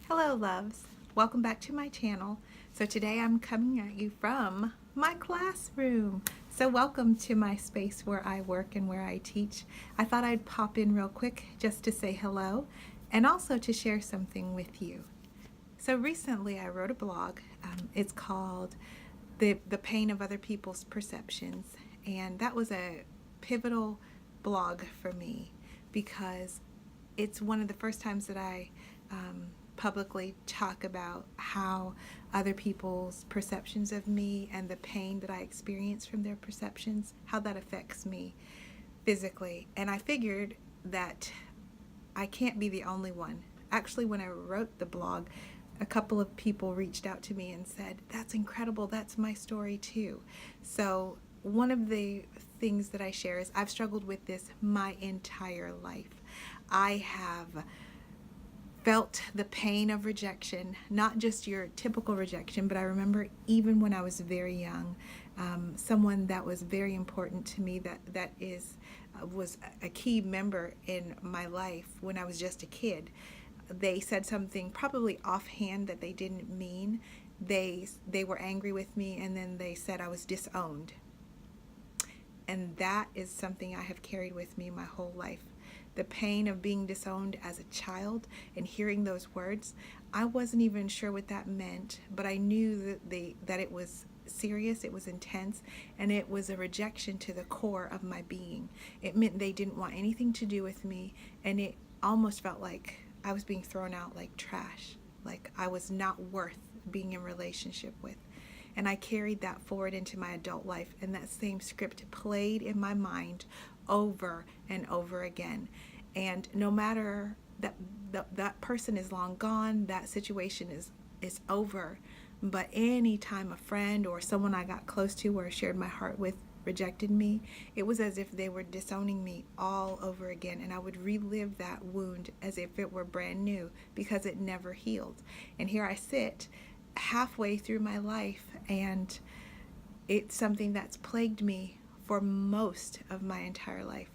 Hello loves, welcome back to my channel. So today I'm coming at you from my classroom. So welcome to my space where I work and where I teach. I thought I'd pop in real quick just to say hello and also to share something with you. So recently I wrote a blog. It's called the Pain of Other People's Perceptions, and that was a pivotal blog for me because it's one of the first times that I publicly talk about how other people's perceptions of me and the pain that I experience from their perceptions, how that affects me physically. And I figured that I can't be the only one. Actually, when I wrote the blog, a couple of people reached out to me and said, "That's incredible, that's my story too." So one of the things that I share is I've struggled with this my entire life. I have felt the pain of rejection, not just your typical rejection, but I remember even when I was very young, someone that was very important to me was a key member in my life when I was just a kid. They said something probably offhand that they didn't mean. They were angry with me, and then they said I was disowned. And that is something I have carried with me my whole life. The pain of being disowned as a child and hearing those words, I wasn't even sure what that meant, but I knew that it was serious, it was intense, and it was a rejection to the core of my being. It meant they didn't want anything to do with me, and it almost felt like I was being thrown out like trash, like I was not worth being in relationship with. And I carried that forward into my adult life, and that same script played in my mind over and over again. And no matter that person is long gone, that situation is over. But any time a friend or someone I got close to or shared my heart with rejected me, it was as if they were disowning me all over again, and I would relive that wound as if it were brand new because it never healed. And here I sit halfway through my life, and it's something that's plagued me for most of my entire life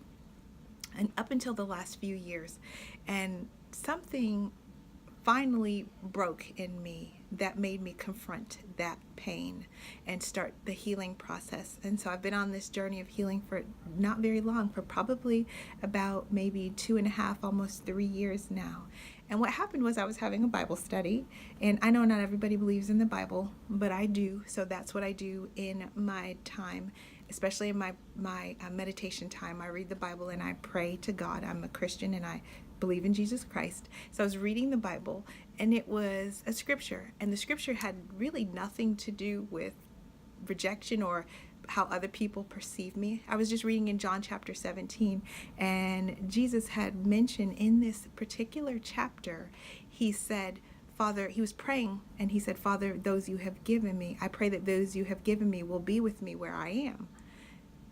and up until the last few years. And something finally broke in me that made me confront that pain and start the healing process. And so I've been on this journey of healing for not very long, for probably about maybe 2.5, almost 3 years now. And what happened was I was having a Bible study, and I know not everybody believes in the Bible, but I do. So that's what I do in my time, especially in my meditation time. I read the Bible and I pray to God. I'm a Christian and I believe in Jesus Christ. So I was reading the Bible, and it was a scripture, and the scripture had really nothing to do with rejection or how other people perceive me. I was just reading in John chapter 17, and Jesus had mentioned in this particular chapter, he said, Father, he was praying, and he said, Father, those you have given me, I pray that those you have given me will be with me where I am.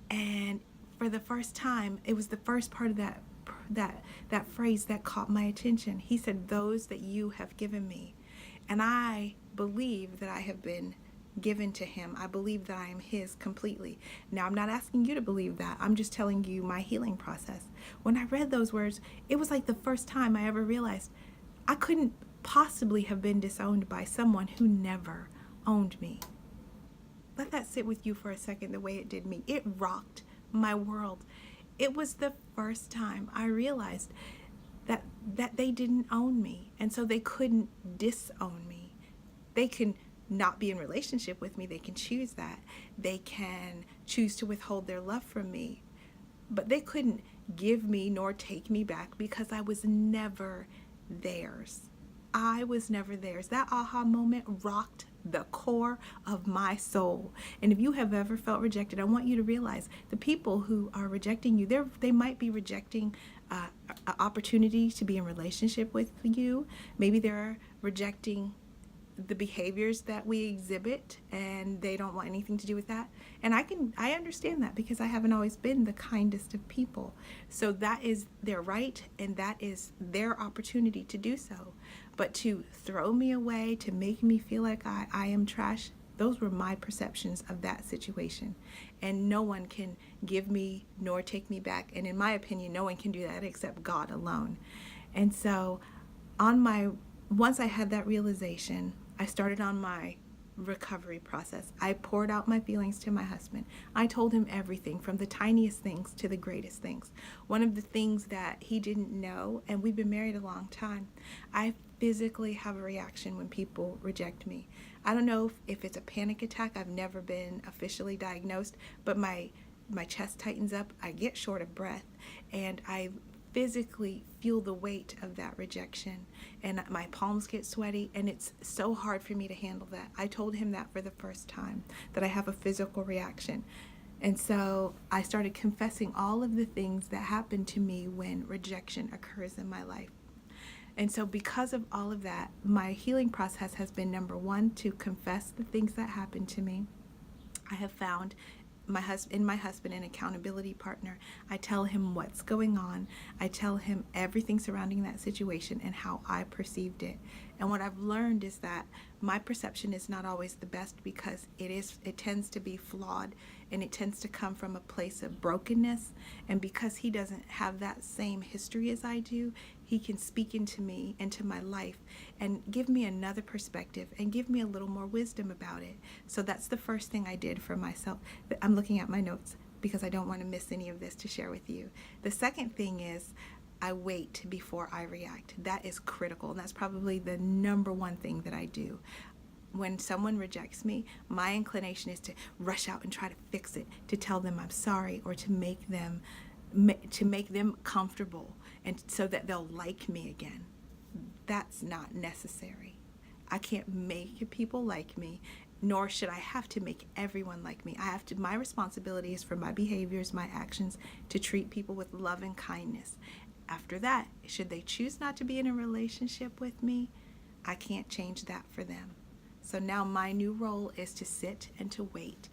And for the first time, it was the first part of that phrase that caught my attention. He said, those that you have given me. And I believe that I have been given to him. I believe that I am his completely. Now, I'm not asking you to believe that. I'm just telling you my healing process. When I read those words, it was like the first time I ever realized I couldn't possibly have been disowned by someone who never owned me. Let that sit with you for a second, the way it did me. It rocked my world. It was the first time I realized that they didn't own me, and so they couldn't disown me. They can not be in relationship with me. They can choose that. They can choose to withhold their love from me, but they couldn't give me nor take me back because I was never theirs. I was never theirs. That aha moment rocked the core of my soul. And if you have ever felt rejected, I want you to realize the people who are rejecting you, they might be rejecting an opportunity to be in relationship with you. Maybe they're rejecting the behaviors that we exhibit, and they don't want anything to do with that. And I understand that because I haven't always been the kindest of people. So that is their right, and that is their opportunity to do so. But to throw me away, to make me feel like I am trash, those were my perceptions of that situation. And no one can give me nor take me back. And in my opinion, no one can do that except God alone. And so on my once I had that realization, I started on my recovery process. I poured out my feelings to my husband. I told him everything from the tiniest things to the greatest things. One of the things that he didn't know, and we've been married a long time, I physically have a reaction when people reject me. I don't know if it's a panic attack. I've never been officially diagnosed, but my chest tightens up, I get short of breath, and I physically feel the weight of that rejection, and my palms get sweaty, and it's so hard for me to handle that. I told him that for the first time, that I have a physical reaction. And so I started confessing all of the things that happen to me when rejection occurs in my life. And so because of all of that, my healing process has been, number one, to confess the things that happened to me. I have found my husband an accountability partner. I tell him what's going on. I tell him everything surrounding that situation and how I perceived it. And what I've learned is that my perception is not always the best, because it tends to be flawed, and it tends to come from a place of brokenness. And because he doesn't have that same history as I do, he can speak into me, into my life, and give me another perspective and give me a little more wisdom about it. So that's the first thing I did for myself. I'm looking at my notes because I don't want to miss any of this to share with you. The second thing is, I wait before I react. That is critical, and that's probably the number one thing that I do. When someone rejects me, my inclination is to rush out and try to fix it, to tell them I'm sorry, or to make them comfortable, and so that they'll like me again. That's not necessary. I can't make people like me, nor should I have to make everyone like me. My responsibility is for my behaviors, my actions, to treat people with love and kindness. After that, should they choose not to be in a relationship with me, I can't change that for them. So now my new role is to sit and to wait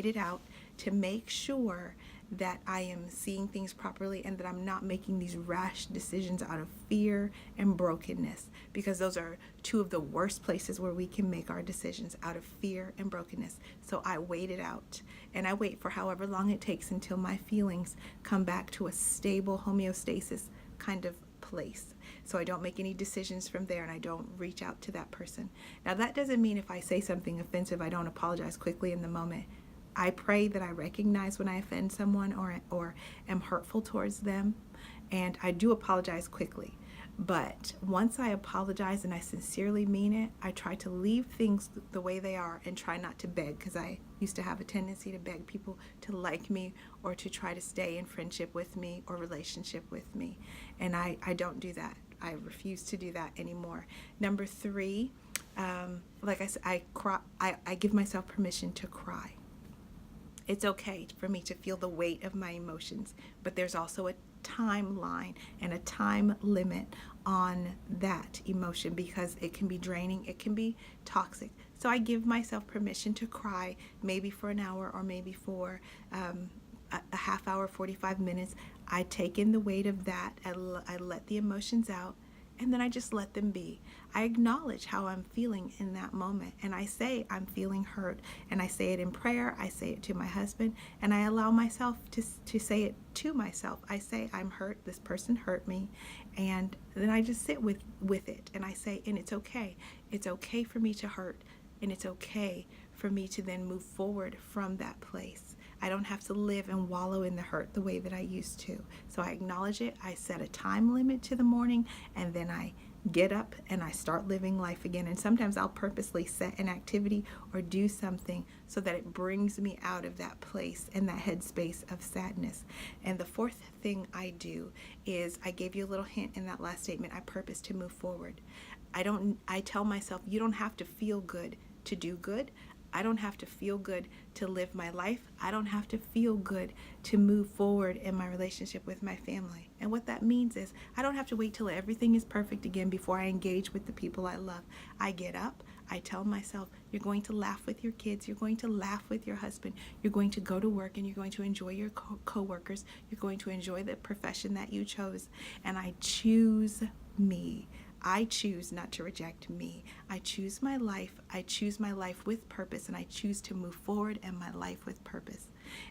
it out, to make sure that I am seeing things properly, and that I'm not making these rash decisions out of fear and brokenness, because those are two of the worst places where we can make our decisions, out of fear and brokenness. So I wait it out, and I wait for however long it takes until my feelings come back to a stable homeostasis kind of place. So I don't make any decisions from there, and I don't reach out to that person. Now, that doesn't mean if I say something offensive, I don't apologize quickly in the moment. I pray that I recognize when I offend someone or am hurtful towards them, and I do apologize quickly. But once I apologize and I sincerely mean it, I try to leave things the way they are and try not to beg, because I used to have a tendency to beg people to like me or to try to stay in friendship with me or relationship with me. And I don't do that. I refuse to do that anymore. Number 3, like I said, I give myself permission to cry. It's okay for me to feel the weight of my emotions, but there's also a timeline and a time limit on that emotion, because it can be draining, it can be toxic. So I give myself permission to cry, maybe for an hour or maybe for a half hour, 45 minutes. I take in the weight of that. I let the emotions out, and then I just let them be. I acknowledge how I'm feeling in that moment, and I say I'm feeling hurt, and I say it in prayer. I say it to my husband, and I allow myself to say it to myself. I say I'm hurt, this person hurt me, and then I just sit with it, and I say, and it's okay. It's okay for me to hurt, and it's okay for me to then move forward from that place. I don't have to live and wallow in the hurt the way that I used to. So I acknowledge it. I set a time limit to the morning, and then I get up and I start living life again. And sometimes I'll purposely set an activity or do something so that it brings me out of that place and that headspace of sadness. And the fourth thing I do is, I gave you a little hint in that last statement, I purpose to move forward. I tell myself, you don't have to feel good to do good. I don't have to feel good to live my life. I don't have to feel good to move forward in my relationship with my family. And what that means is, I don't have to wait till everything is perfect again before I engage with the people I love. I get up, I tell myself, you're going to laugh with your kids, you're going to laugh with your husband, you're going to go to work, and you're going to enjoy your co-workers, you're going to enjoy the profession that you chose. And I choose me. I choose not to reject me. I choose my life. I choose my life with purpose, and I choose to move forward in my life with purpose.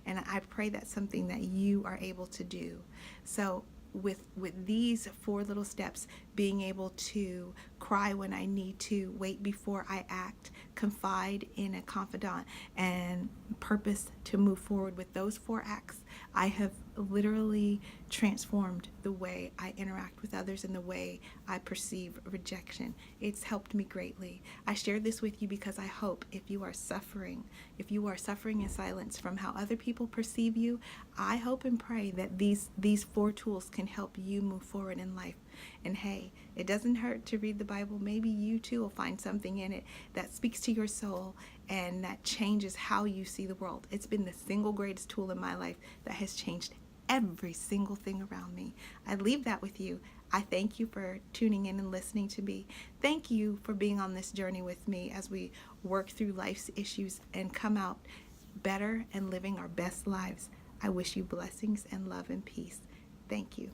And I pray that's something that you are able to do. So with these 4 little steps, being able to cry when I need to, wait before I act, confide in a confidant, and purpose to move forward, with those 4 acts, I have literally transformed the way I interact with others and the way I perceive rejection. It's helped me greatly. I shared this with you because I hope if you are suffering in silence from how other people perceive you, I hope and pray that these 4 tools can help you move forward in life. And hey, it doesn't hurt to read the Bible. Maybe you too will find something in it that speaks to your soul and that changes how you see the world. It's been the single greatest tool in my life that has changed every single thing around me. I leave that with you. I thank you for tuning in and listening to me. Thank you for being on this journey with me as we work through life's issues and come out better and living our best lives. I wish you blessings and love and peace. Thank you.